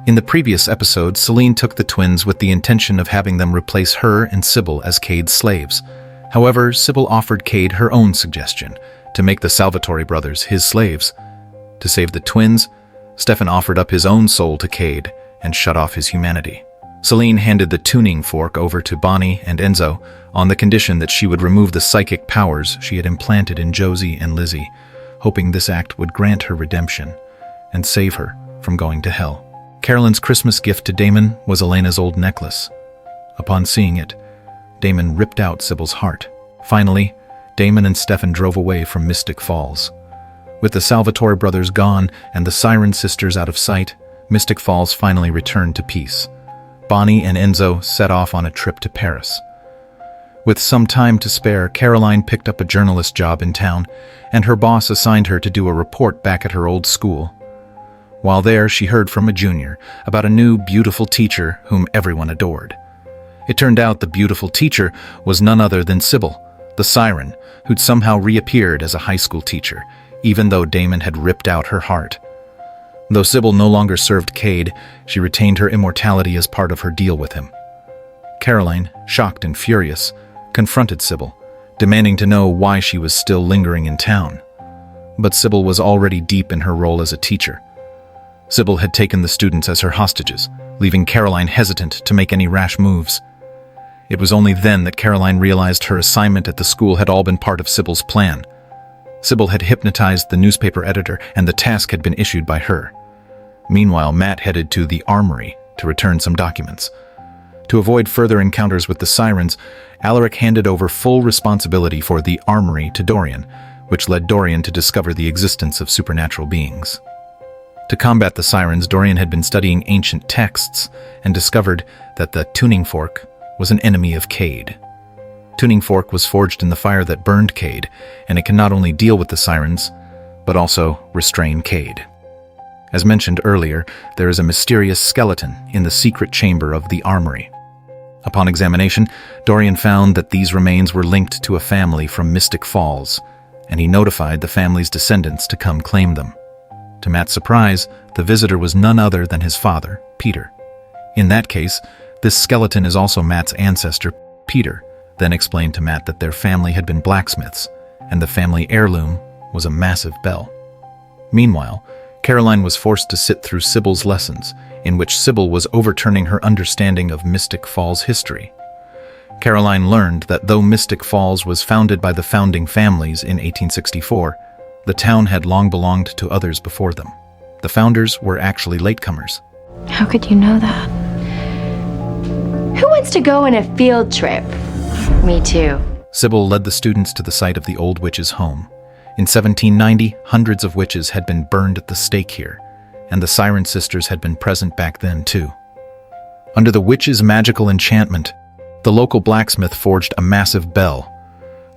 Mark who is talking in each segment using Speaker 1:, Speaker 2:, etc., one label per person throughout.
Speaker 1: In the previous episode, Seline took the twins with the intention of having them replace her and Sybil as Cade's slaves. However, Sybil offered Cade her own suggestion, to make the Salvatore brothers his slaves. To save the twins, Stefan offered up his own soul to Cade and shut off his humanity. Seline handed the tuning fork over to Bonnie and Enzo on the condition that she would remove the psychic powers she had implanted in Josie and Lizzie, hoping this act would grant her redemption and save her from going to hell. Caroline's Christmas gift to Damon was Elena's old necklace. Upon seeing it, Damon ripped out Sybil's heart. Finally, Damon and Stefan drove away from Mystic Falls. With the Salvatore brothers gone and the Siren sisters out of sight, Mystic Falls finally returned to peace. Bonnie and Enzo set off on a trip to Paris. With some time to spare, Caroline picked up a journalist job in town, and her boss assigned her to do a report back at her old school. While there, she heard from a junior about a new, beautiful teacher whom everyone adored. It turned out the beautiful teacher was none other than Sybil, the Siren, who'd somehow reappeared as a high school teacher, even though Damon had ripped out her heart. Though Sybil no longer served Cade, she retained her immortality as part of her deal with him. Caroline, shocked and furious, confronted Sybil, demanding to know why she was still lingering in town. But Sybil was already deep in her role as a teacher. Sybil had taken the students as her hostages, leaving Caroline hesitant to make any rash moves. It was only then that Caroline realized her assignment at the school had all been part of Sybil's plan. Sybil had hypnotized the newspaper editor, and the task had been issued by her. Meanwhile, Matt headed to the armory to return some documents. To avoid further encounters with the Sirens, Alaric handed over full responsibility for the armory to Dorian, which led Dorian to discover the existence of supernatural beings. To combat the Sirens, Dorian had been studying ancient texts and discovered that the tuning fork was an enemy of Cade. Tuning fork was forged in the fire that burned Cade, and it can not only deal with the Sirens, but also restrain Cade. As mentioned earlier, there is a mysterious skeleton in the secret chamber of the armory. Upon examination, Dorian found that these remains were linked to a family from Mystic Falls, and he notified the family's descendants to come claim them. To Matt's surprise, the visitor was none other than his father, Peter. In that case, this skeleton is also Matt's ancestor. Peter then explained to Matt that their family had been blacksmiths, and the family heirloom was a massive bell. Meanwhile, Caroline was forced to sit through Sybil's lessons, in which Sybil was overturning her understanding of Mystic Falls history. Caroline learned that though Mystic Falls was founded by the founding families in 1864, the town had long belonged to others before them. The founders were actually latecomers.
Speaker 2: How could you know that? Who wants to go on a field trip? Me too.
Speaker 1: Sybil led the students to the site of the old witch's home. In 1790, hundreds of witches had been burned at the stake here, and the Siren sisters had been present back then too. Under the witch's magical enchantment, the local blacksmith forged a massive bell.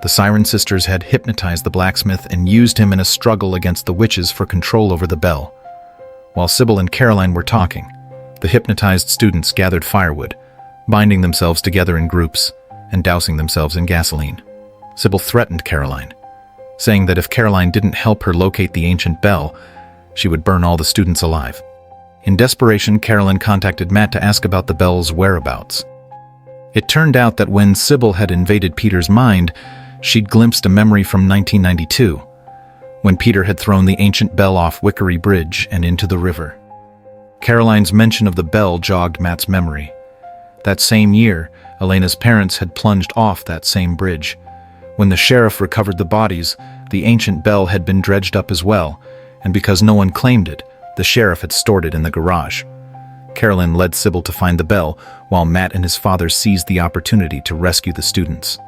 Speaker 1: The Siren sisters had hypnotized the blacksmith and used him in a struggle against the witches for control over the bell. While Sybil and Caroline were talking, the hypnotized students gathered firewood, binding themselves together in groups and dousing themselves in gasoline. Sybil threatened Caroline, saying that if Caroline didn't help her locate the ancient bell, she would burn all the students alive. In desperation, Caroline contacted Matt to ask about the bell's whereabouts. It turned out that when Sybil had invaded Peter's mind, she'd glimpsed a memory from 1992, when Peter had thrown the ancient bell off Wickery Bridge and into the river. Caroline's mention of the bell jogged Matt's memory. That same year, Elena's parents had plunged off that same bridge. When the sheriff recovered the bodies, the ancient bell had been dredged up as well, and because no one claimed it, the sheriff had stored it in the garage. Caroline led Sybil to find the bell, while Matt and his father seized the opportunity to rescue the students.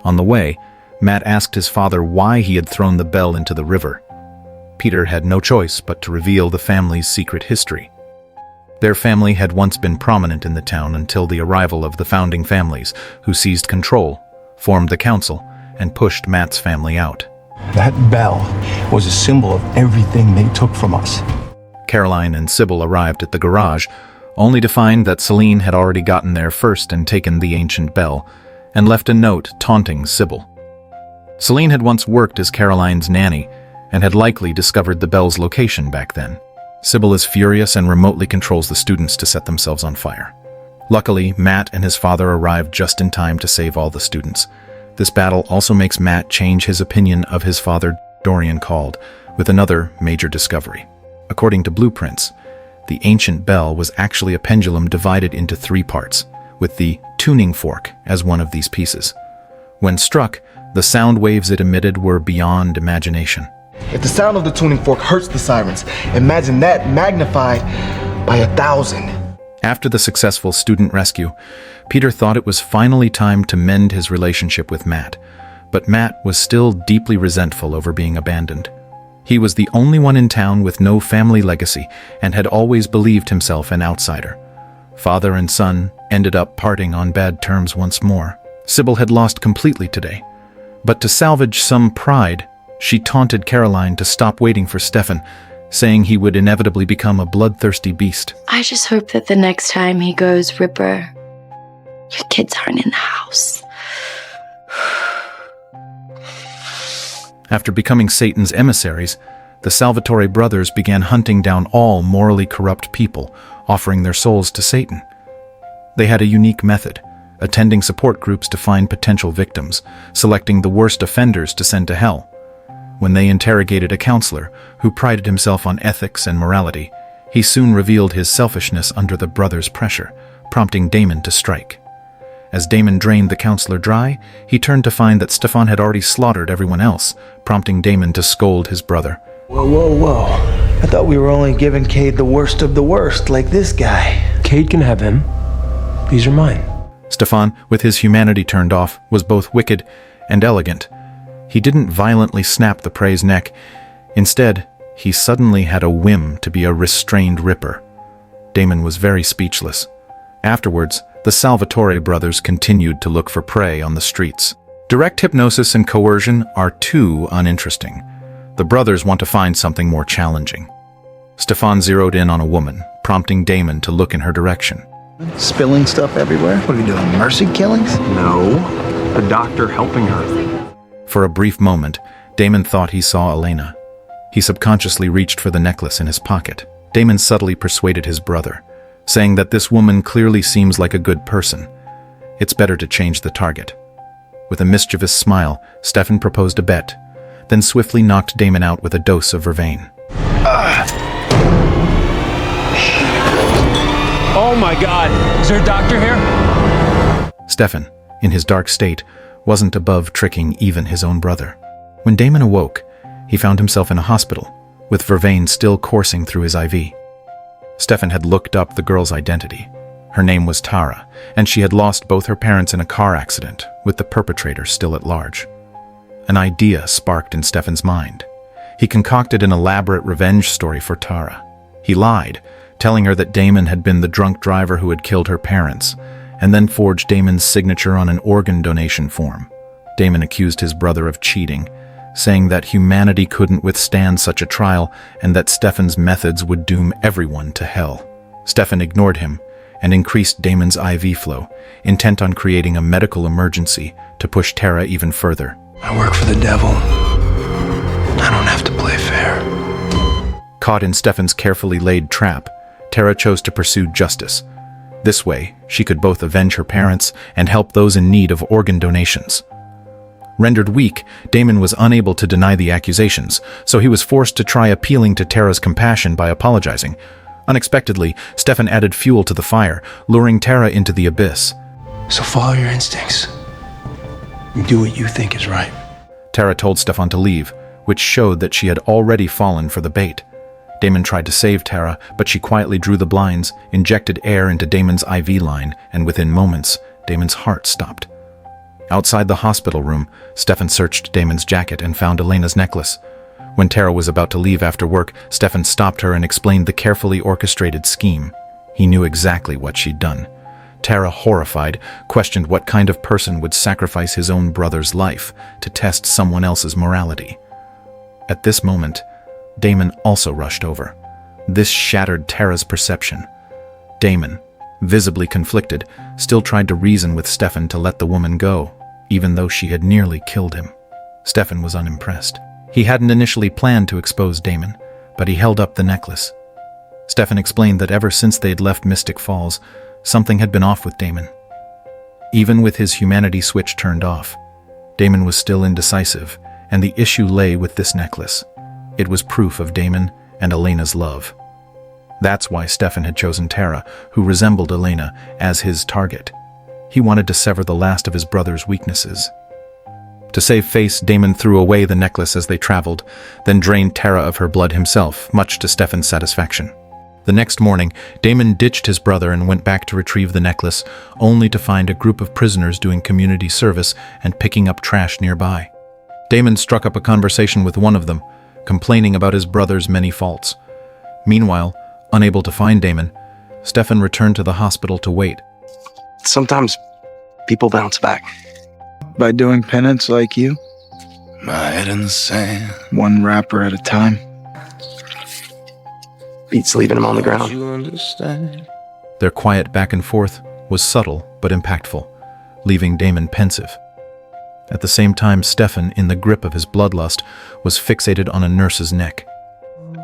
Speaker 1: On the way, Matt asked his father why he had thrown the bell into the river. Peter had no choice but to reveal the family's secret history. Their family had once been prominent in the town until the arrival of the founding families, who seized control, formed the council, and pushed Matt's family out.
Speaker 3: That bell was a symbol of everything they took from us.
Speaker 1: Caroline and Sybil arrived at the garage, only to find that Seline had already gotten there first and taken the ancient bell, and left a note taunting Sybil. Seline had once worked as Caroline's nanny, and had likely discovered the bell's location back then. Sybil is furious and remotely controls the students to set themselves on fire. Luckily, Matt and his father arrive just in time to save all the students. This battle also makes Matt change his opinion of his father, Dorian Cade, with another major discovery. According to blueprints, the ancient bell was actually a pendulum divided into 3 parts, with the tuning fork as one of these pieces. When struck, the sound waves it emitted were beyond imagination.
Speaker 4: If the sound of the tuning fork hurts the sirens, imagine that magnified by 1,000.
Speaker 1: After the successful student rescue, Peter thought it was finally time to mend his relationship with Matt, but Matt was still deeply resentful over being abandoned. He was the only one in town with no family legacy and had always believed himself an outsider. Father and son ended up parting on bad terms once more. Sybil had lost completely today, but to salvage some pride, she taunted Caroline to stop waiting for Stefan, saying he would inevitably become a bloodthirsty beast.
Speaker 2: I just hope that the next time he goes Ripper, your kids aren't in the house.
Speaker 1: After becoming Satan's emissaries, the Salvatore brothers began hunting down all morally corrupt people, offering their souls to Satan. They had a unique method, attending support groups to find potential victims, selecting the worst offenders to send to hell. When they interrogated a counselor who prided himself on ethics and morality, he soon revealed his selfishness under the brothers' pressure, prompting Damon to strike. As Damon drained the counselor dry, he turned to find that Stefan had already slaughtered everyone else, prompting Damon to scold his brother.
Speaker 5: Whoa. I thought we were only giving Cade the worst of the worst, like this guy.
Speaker 6: Cade can have him. These are mine.
Speaker 1: Stefan, with his humanity turned off, was both wicked and elegant. He didn't violently snap the prey's neck. Instead, he suddenly had a whim to be a restrained ripper. Damon was very speechless. Afterwards, the Salvatore brothers continued to look for prey on the streets. Direct hypnosis and coercion are too uninteresting. The brothers want to find something more challenging. Stefan zeroed in on a woman, prompting Damon to look in her direction.
Speaker 5: Spilling stuff everywhere? What are we doing, mercy killings?
Speaker 6: No, the doctor helping her.
Speaker 1: For a brief moment, Damon thought he saw Elena. He subconsciously reached for the necklace in his pocket. Damon subtly persuaded his brother, saying that this woman clearly seems like a good person. It's better to change the target. With a mischievous smile, Stefan proposed a bet, then swiftly knocked Damon out with a dose of vervain.
Speaker 6: Oh my God! Is there a doctor here?
Speaker 1: Stefan, in his dark state, wasn't above tricking even his own brother. When Damon awoke, he found himself in a hospital, with vervain still coursing through his IV. Stefan had looked up the girl's identity. Her name was Tara, and she had lost both her parents in a car accident, with the perpetrator still at large. An idea sparked in Stefan's mind. He concocted an elaborate revenge story for Tara. He lied, telling her that Damon had been the drunk driver who had killed her parents, and then forged Damon's signature on an organ donation form. Damon accused his brother of cheating, saying that humanity couldn't withstand such a trial and that Stefan's methods would doom everyone to hell. Stefan ignored him and increased Damon's IV flow, intent on creating a medical emergency to push Tara even further.
Speaker 5: I work for the devil. I don't have to play fair.
Speaker 1: Caught in Stefan's carefully laid trap, Tara chose to pursue justice. This way, she could both avenge her parents and help those in need of organ donations. Rendered weak, Damon was unable to deny the accusations, so he was forced to try appealing to Tara's compassion by apologizing. Unexpectedly, Stefan added fuel to the fire, luring Tara into the abyss.
Speaker 5: So follow your instincts. And do what you think is right.
Speaker 1: Tara told Stefan to leave, which showed that she had already fallen for the bait. Damon tried to save Tara, but she quietly drew the blinds, injected air into Damon's IV line, and within moments, Damon's heart stopped. Outside the hospital room, Stefan searched Damon's jacket and found Elena's necklace. When Tara was about to leave after work, Stefan stopped her and explained the carefully orchestrated scheme. He knew exactly what she'd done. Tara, horrified, questioned what kind of person would sacrifice his own brother's life to test someone else's morality. At this moment, Damon also rushed over. This shattered Tara's perception. Damon, visibly conflicted, still tried to reason with Stefan to let the woman go, even though she had nearly killed him. Stefan was unimpressed. He hadn't initially planned to expose Damon, but he held up the necklace. Stefan explained that ever since they'd left Mystic Falls, something had been off with Damon. Even with his humanity switch turned off, Damon was still indecisive, and the issue lay with this necklace. It was proof of Damon and Elena's love. That's why Stefan had chosen Tara, who resembled Elena, as his target. He wanted to sever the last of his brother's weaknesses. To save face, Damon threw away the necklace as they traveled, then drained Tara of her blood himself, much to Stefan's satisfaction. The next morning, Damon ditched his brother and went back to retrieve the necklace, only to find a group of prisoners doing community service and picking up trash nearby. Damon struck up a conversation with one of them, complaining about his brother's many faults. Meanwhile, unable to find Damon, Stefan returned to the hospital to wait.
Speaker 7: Sometimes people bounce back.
Speaker 5: By doing penance like you?
Speaker 8: My head in the sand.
Speaker 5: One wrapper at a time.
Speaker 7: Beats leaving him on the ground.
Speaker 8: You understand?
Speaker 1: Their quiet back and forth was subtle but impactful, leaving Damon pensive. At the same time, Stefan, in the grip of his bloodlust, was fixated on a nurse's neck.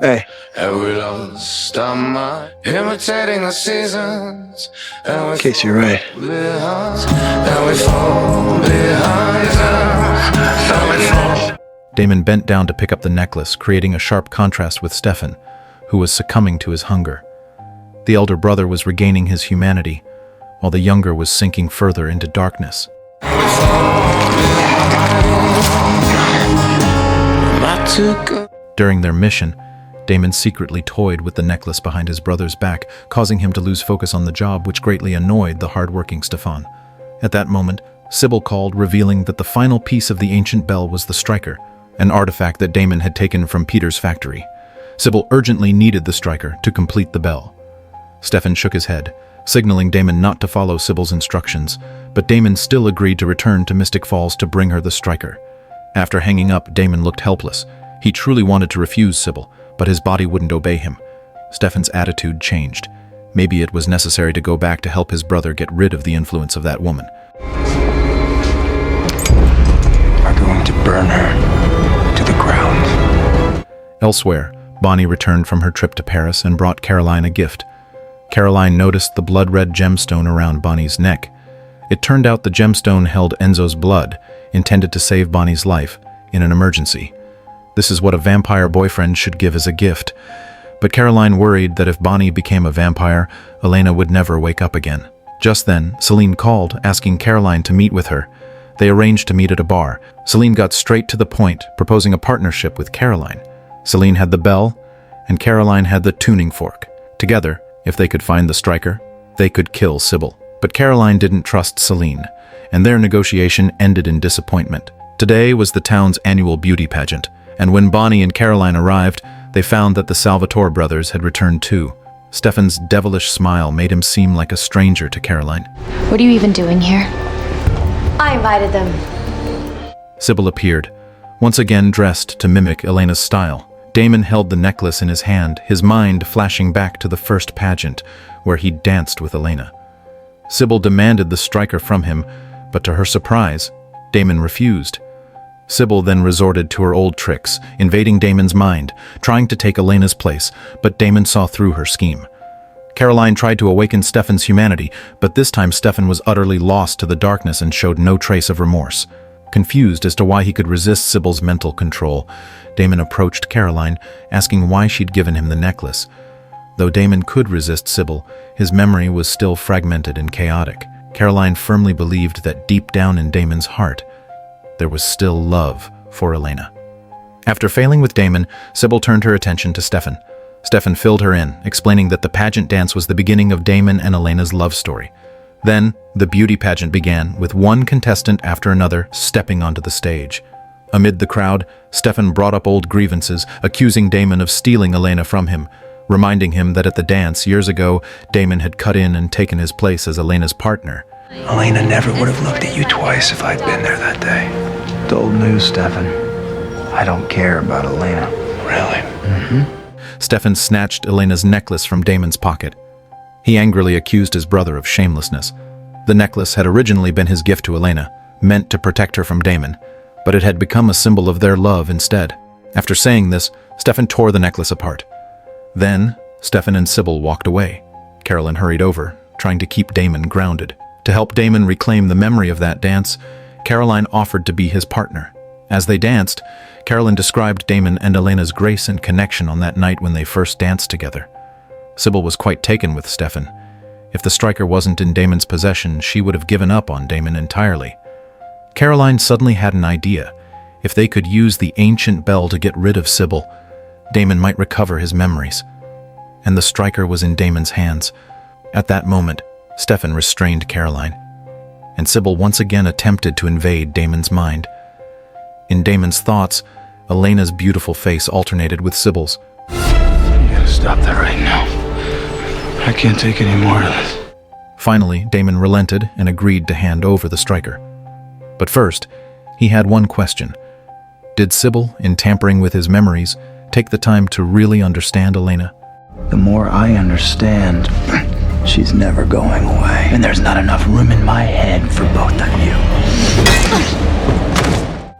Speaker 5: Hey.
Speaker 8: And we lost our mind, imitating the seasons.
Speaker 5: In case you're right.
Speaker 8: And we fall behind them.
Speaker 1: Damon bent down to pick up the necklace, creating a sharp contrast with Stefan, who was succumbing to his hunger. The elder brother was regaining his humanity, while the younger was sinking further into darkness. During their mission, Damon secretly toyed with the necklace behind his brother's back, causing him to lose focus on the job, which greatly annoyed the hard-working Stefan. At that moment, Sybil called, revealing that the final piece of the ancient bell was the striker, an artifact that Damon had taken from Peter's factory. Sybil urgently needed the striker to complete the bell. Stefan shook his head, signaling Damon not to follow Sybil's instructions, but Damon still agreed to return to Mystic Falls to bring her the striker. After hanging up, Damon looked helpless. He truly wanted to refuse Sybil, but his body wouldn't obey him. Stefan's attitude changed. Maybe it was necessary to go back to help his brother get rid of the influence of that woman.
Speaker 3: Are going to burn her to the ground.
Speaker 1: Elsewhere, Bonnie returned from her trip to Paris and brought Caroline a gift. Caroline noticed the blood-red gemstone around Bonnie's neck. It turned out the gemstone held Enzo's blood, intended to save Bonnie's life in an emergency. This is what a vampire boyfriend should give as a gift. But Caroline worried that if Bonnie became a vampire, Elena would never wake up again. Just then, Seline called, asking Caroline to meet with her. They arranged to meet at a bar. Seline got straight to the point, proposing a partnership with Caroline. Seline had the bell, and Caroline had the tuning fork. Together, if they could find the striker, they could kill Sybil. But Caroline didn't trust Seline, and their negotiation ended in disappointment. Today was the town's annual beauty pageant, and when Bonnie and Caroline arrived, they found that the Salvatore brothers had returned too. Stefan's devilish smile made him seem like a stranger to Caroline.
Speaker 2: What are you even doing here? I invited them.
Speaker 1: Sybil appeared, once again dressed to mimic Elena's style. Damon held the necklace in his hand, his mind flashing back to the first pageant, where he danced with Elena. Sybil demanded the striker from him, but to her surprise, Damon refused. Sybil then resorted to her old tricks, invading Damon's mind, trying to take Elena's place, but Damon saw through her scheme. Caroline tried to awaken Stefan's humanity, but this time Stefan was utterly lost to the darkness and showed no trace of remorse. Confused as to why he could resist Sybil's mental control, Damon approached Caroline, asking why she'd given him the necklace. Though Damon could resist Sybil, his memory was still fragmented and chaotic. Caroline firmly believed that deep down in Damon's heart, there was still love for Elena. After failing with Damon, Sybil turned her attention to Stefan. Stefan filled her in, explaining that the pageant dance was the beginning of Damon and Elena's love story. Then, the beauty pageant began, with one contestant after another stepping onto the stage. Amid the crowd, Stefan brought up old grievances, accusing Damon of stealing Elena from him, reminding him that at the dance years ago, Damon had cut in and taken his place as Elena's partner.
Speaker 3: Elena never would have looked at you twice if I'd been there that day.
Speaker 5: It's old news, Stefan. I don't care about Elena.
Speaker 3: Really?
Speaker 1: Stefan snatched Elena's necklace from Damon's pocket. He angrily accused his brother of shamelessness. The necklace had originally been his gift to Elena, meant to protect her from Damon, but it had become a symbol of their love instead. After saying this, Stefan tore the necklace apart. Then, Stefan and Sybil walked away. Carolyn hurried over, trying to keep Damon grounded. To help Damon reclaim the memory of that dance, Caroline offered to be his partner. As they danced, Carolyn described Damon and Elena's grace and connection on that night when they first danced together. Sybil was quite taken with Stefan. If the striker wasn't in Damon's possession, she would have given up on Damon entirely. Caroline suddenly had an idea. If they could use the ancient bell to get rid of Sybil, Damon might recover his memories. And the striker was in Damon's hands. At that moment, Stefan restrained Caroline, and Sybil once again attempted to invade Damon's mind. In Damon's thoughts, Elena's beautiful face alternated with Sybil's.
Speaker 5: You gotta stop that right now. I can't take any more of this.
Speaker 1: Finally, Damon relented and agreed to hand over the striker. But first, he had one question. Did Sybil, in tampering with his memories, take the time to really understand Elena?
Speaker 5: The more I understand, she's never going away. And there's not enough room in my head for both of you.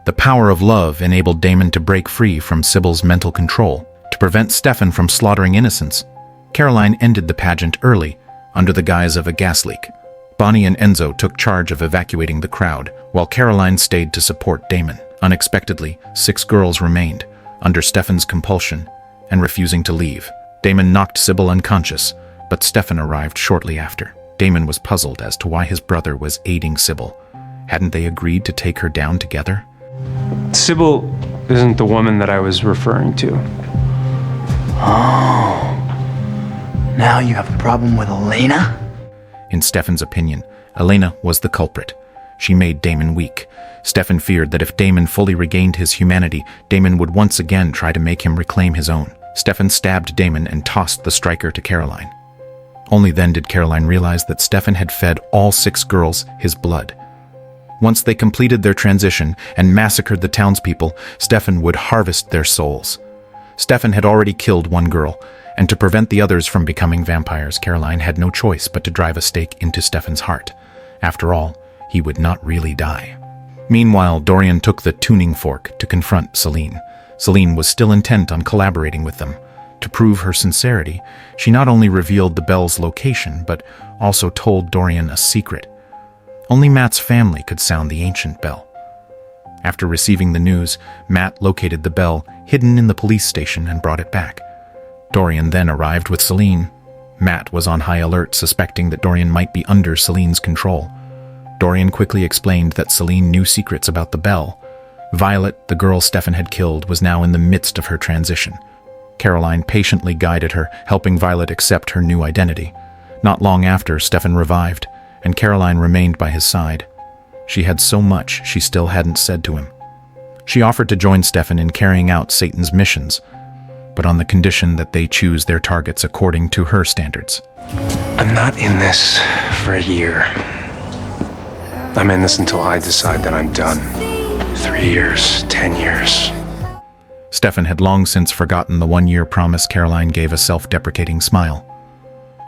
Speaker 1: The power of love enabled Damon to break free from Sybil's mental control. To prevent Stefan from slaughtering innocents, Caroline ended the pageant early, under the guise of a gas leak. Bonnie and Enzo took charge of evacuating the crowd, while Caroline stayed to support Damon. Unexpectedly, 6 girls remained, under Stefan's compulsion, and refusing to leave. Damon knocked Sybil unconscious, but Stefan arrived shortly after. Damon was puzzled as to why his brother was aiding Sybil. Hadn't they agreed to take her down together?
Speaker 6: Sybil isn't the woman that I was referring to.
Speaker 5: Oh. Now you have a problem with Elena?
Speaker 1: In Stefan's opinion, Elena was the culprit. She made Damon weak. Stefan feared that if Damon fully regained his humanity, Damon would once again try to make him reclaim his own. Stefan stabbed Damon and tossed the striker to Caroline. Only then did Caroline realize that Stefan had fed all 6 girls his blood. Once they completed their transition and massacred the townspeople, Stefan would harvest their souls. Stefan had already killed 1 girl, and to prevent the others from becoming vampires, Caroline had no choice but to drive a stake into Stefan's heart. After all, he would not really die. Meanwhile, Dorian took the tuning fork to confront Seline. Seline was still intent on collaborating with them. To prove her sincerity, she not only revealed the bell's location, but also told Dorian a secret. Only Matt's family could sound the ancient bell. After receiving the news, Matt located the bell hidden in the police station and brought it back. Dorian then arrived with Seline. Matt was on high alert, suspecting that Dorian might be under Seline's control. Dorian quickly explained that Seline knew secrets about the bell. Violet, the girl Stefan had killed, was now in the midst of her transition. Caroline patiently guided her, helping Violet accept her new identity. Not long after, Stefan revived, and Caroline remained by his side. She had so much she still hadn't said to him. She offered to join Stefan in carrying out Satan's missions, but on the condition that they choose their targets according to her standards.
Speaker 6: I'm not in this for a year. I'm in this until I decide that I'm done. 3 years, 10 years.
Speaker 1: Stefan had long since forgotten the 1-year promise. Caroline gave a self-deprecating smile.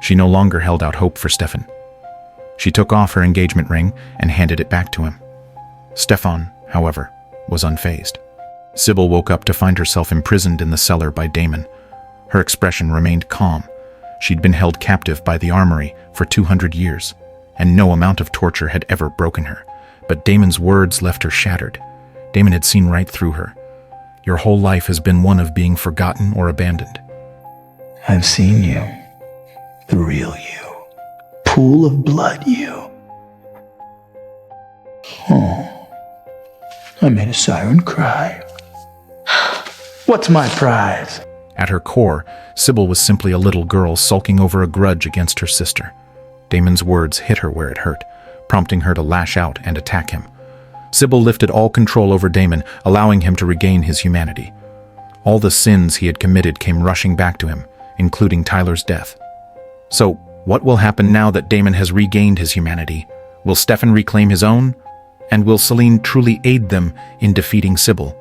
Speaker 1: She no longer held out hope for Stefan. She took off her engagement ring and handed it back to him. Stefan, however, was unfazed. Sybil woke up to find herself imprisoned in the cellar by Damon. Her expression remained calm. She'd been held captive by the armory for 200 years, and no amount of torture had ever broken her. But Damon's words left her shattered. Damon had seen right through her. Your whole life has been one of being forgotten or abandoned.
Speaker 5: I've seen you. The real you. Pool of blood you. Oh. I made a siren cry. What's my prize?
Speaker 1: At her core, Sybil was simply a little girl sulking over a grudge against her sister. Damon's words hit her where it hurt, prompting her to lash out and attack him. Sybil lifted all control over Damon, allowing him to regain his humanity. All the sins he had committed came rushing back to him, including Tyler's death. So, what will happen now that Damon has regained his humanity? Will Stefan reclaim his own? And will Seline truly aid them in defeating Sybil?